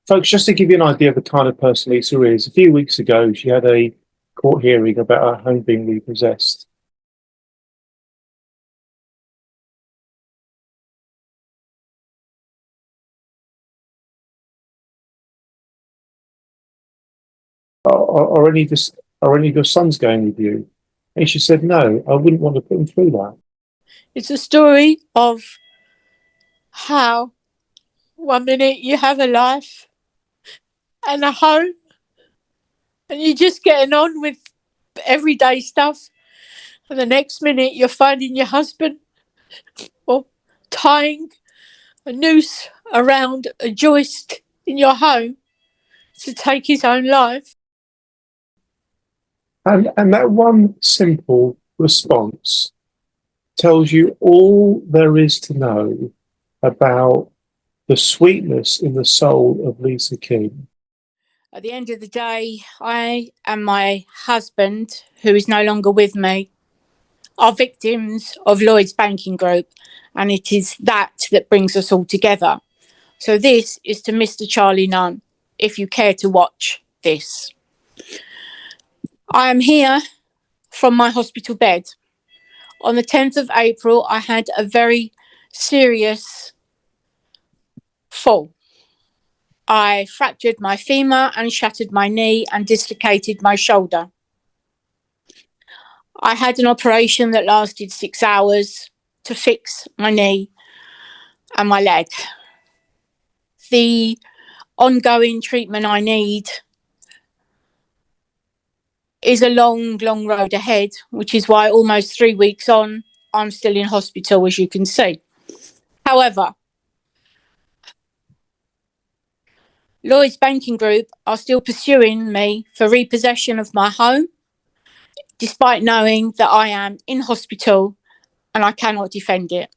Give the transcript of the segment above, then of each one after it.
Folks, just to give you an idea of the kind of person Lisa is, a few weeks ago she had a court hearing about her home being repossessed. Are any of your sons going with you? And she said, no, I wouldn't want to put them through that. It's a story of how one minute you have a life and a home and you're just getting on with everyday stuff, and the next minute you're finding your husband or tying a noose around a joist in your home to take his own life. And that one simple response tells you all there is to know about the sweetness in the soul of Lisa King. At the end of the day, I and my husband, who is no longer with me, are victims of Lloyds Banking Group, and it is that brings us all together. So this is to Mr. Charlie Nunn, if you care to watch this. I am here from my hospital bed. On the 10th of April, I had a very serious fall. I fractured my femur and shattered my knee and dislocated my shoulder. I had an operation that lasted 6 hours to fix my knee and my leg. The ongoing treatment I need is a long, long road ahead, which is why almost 3 weeks on, I'm still in hospital, as you can see. However, Lloyds Banking Group are still pursuing me for repossession of my home, despite knowing that I am in hospital and I cannot defend it.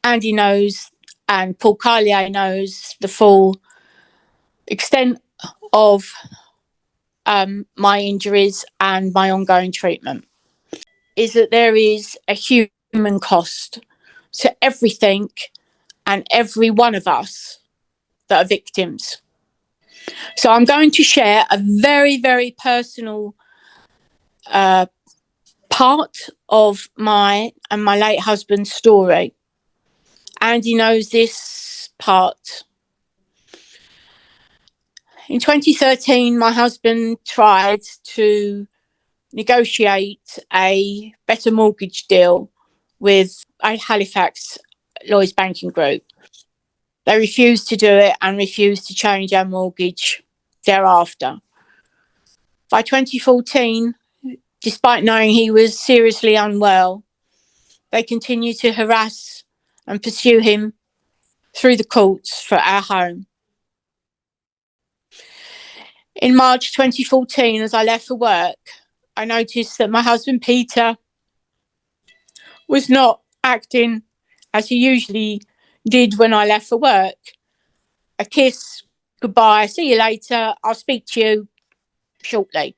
Andy knows, and Paul Carlier knows the full extent of my injuries and my ongoing treatment. Is that there is a human cost to everything and every one of us that are victims. So I'm going to share a very, very personal part of my and my late husband's story. Andy knows this part. In 2013, my husband tried to negotiate a better mortgage deal with a Halifax Lloyds Banking Group. They refused to do it and refused to change our mortgage thereafter. By 2014, despite knowing he was seriously unwell, they continued to harass and pursue him through the courts for our home. In March 2014, as I left for work, I noticed that my husband Peter was not acting as he usually did when I left for work. A kiss, goodbye, see you later, I'll speak to you shortly.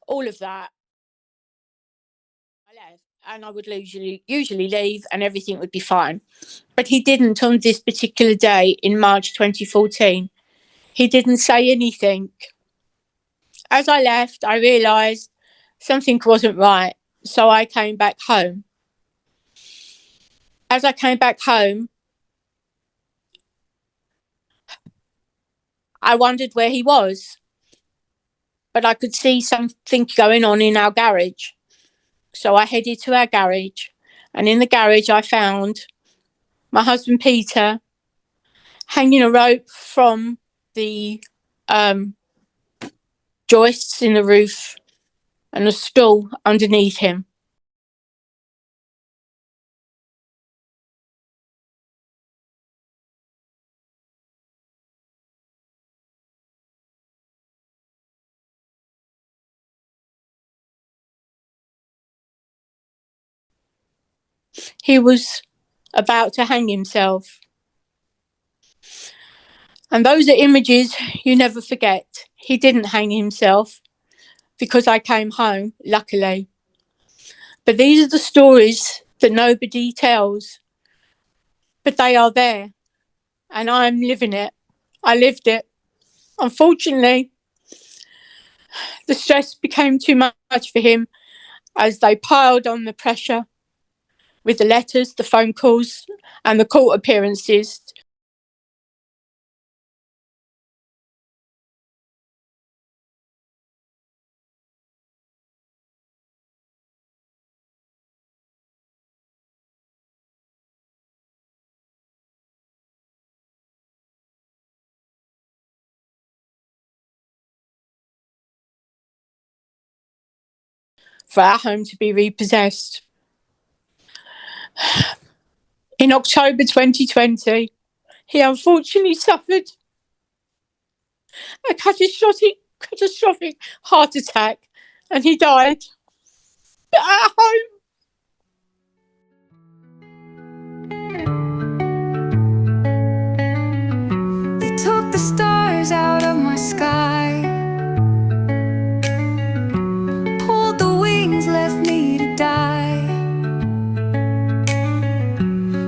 All of that. I left and I would usually leave and everything would be fine. But he didn't on this particular day in March 2014. He didn't say anything. As I left, I realised something wasn't right, so I came back home. As I came back home, I wondered where he was, but I could see something going on in our garage. So I headed to our garage, and in the garage I found my husband Peter hanging a rope from the joists in the roof and a stool underneath him. He was about to hang himself. And those are images you never forget. He didn't hang himself because I came home, luckily. But these are the stories that nobody tells. But they are there. And I'm living it. I lived it. Unfortunately, the stress became too much for him as they piled on the pressure with the letters, the phone calls, and the court appearances. For our home to be repossessed. In October 2020, he unfortunately suffered a catastrophic heart attack and he died at home. They took the stars out of my sky, pulled the wings, left me to die.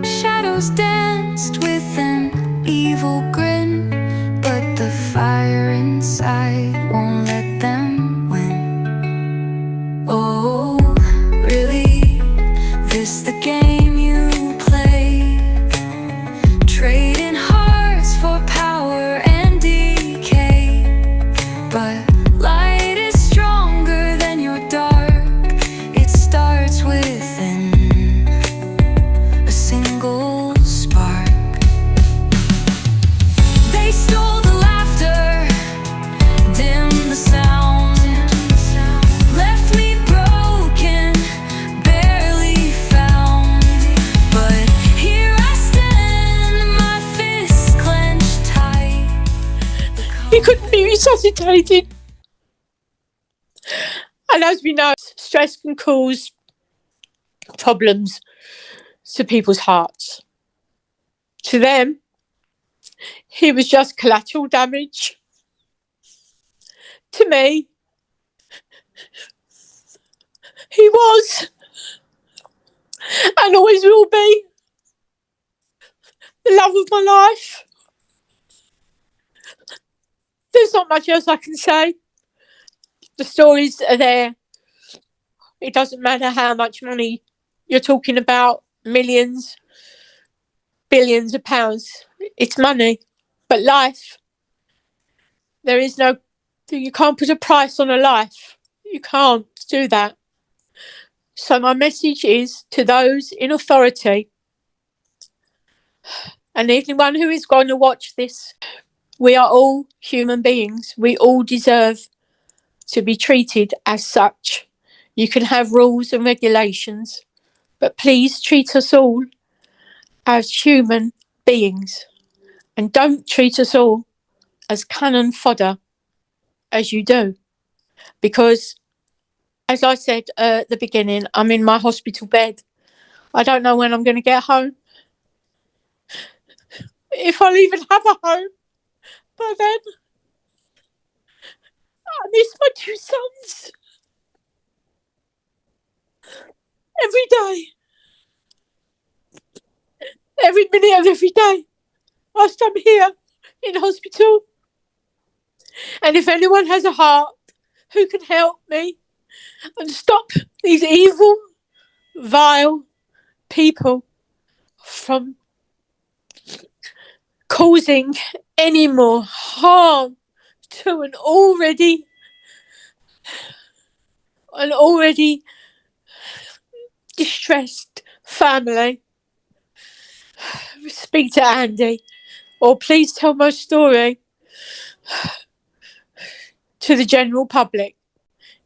Shadows danced with an evil grin, but the fire inside won't let them win. Oh, really? This the game you play? Trading hearts for power and decay. But light is stronger than your dark. It starts within a single spark. They stole the laughter, dimmed the sound, left me broken, barely found. But here I stand, my fists clenched tight. He couldn't be resuscitated. And as we know, stress can cause problems to people's hearts. To them, he was just collateral damage. To me, he was and always will be the love of my life. There's not much else I can say. The stories are there. It doesn't matter how much money you're talking about, millions, billions of pounds. It's money. But life, you can't put a price on a life. You can't do that. So my message is to those in authority and anyone who is going to watch this, we are all human beings. We all deserve to be treated as such. You can have rules and regulations, but please treat us all as human beings and don't treat us all as cannon fodder as you do. Because, as I said at the beginning, I'm in my hospital bed. I don't know when I'm going to get home. If I'll even have a home by then. I miss my two sons every day. Every minute of every day. Whilst I'm here in hospital. And if anyone has a heart who can help me and stop these evil, vile people from causing any more harm to an already distressed family, speak to Andy, or please tell my story to the general public.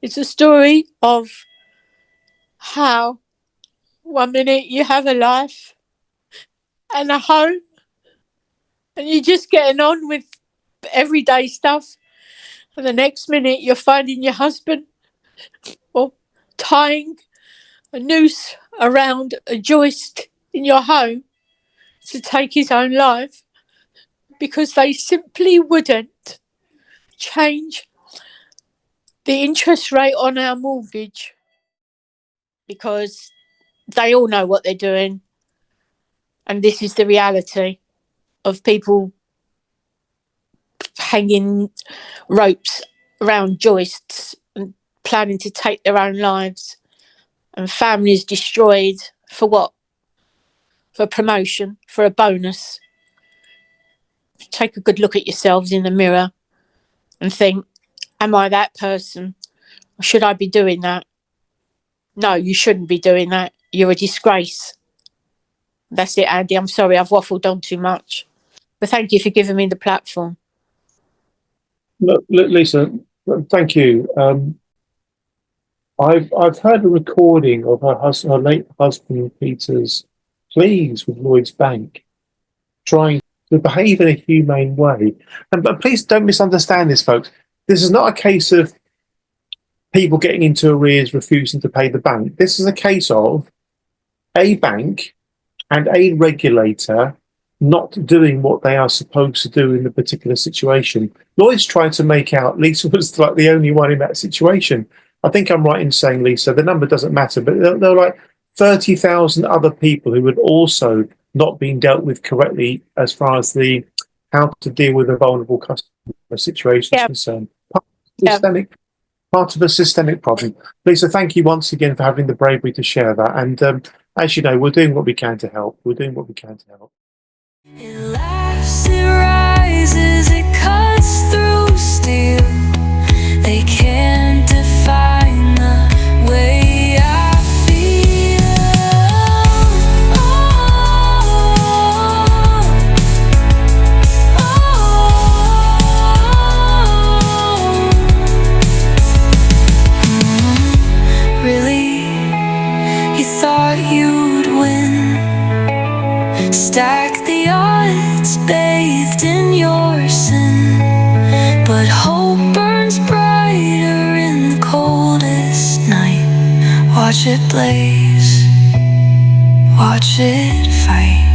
It's a story of how 1 minute you have a life and a home and you're just getting on with everyday stuff, and the next minute you're finding your husband or tying a noose around a joist in your home to take his own life because they simply wouldn't change the interest rate on our mortgage because they all know what they're doing. And this is the reality of people hanging ropes around joists and planning to take their own lives, and families destroyed for what? For a promotion, for a bonus. Take a good look at yourselves in the mirror and think, am I that person? Or should I be doing that? No, you shouldn't be doing that. You're a disgrace. That's it, Andy. I'm sorry, I've waffled on too much. But thank you for giving me the platform. Look, Lisa, thank you. I've heard a recording of her late husband Peter's pleas with Lloyds Bank, trying to behave in a humane way. But please don't misunderstand this, folks. This is not a case of people getting into arrears, refusing to pay the bank. This is a case of a bank and a regulator not doing what they are supposed to do in the particular situation. Lloyd's tried to make out Lisa was like the only one in that situation. I think I'm right in saying, Lisa, the number doesn't matter, but there are like 30,000 other people who had also not been dealt with correctly as far as the how to deal with a vulnerable customer situation is concerned. Part of a systemic problem. Lisa, thank you once again for having the bravery to share that. And as you know, we're doing what we can to help. We're doing what we can to help. It laughs, it rises, it cuts through steel. They can't define the way I feel. Really? You thought you'd win? Stack the odds, bathed in your sin. But hope burns brighter in the coldest night. Watch it blaze, watch it fight.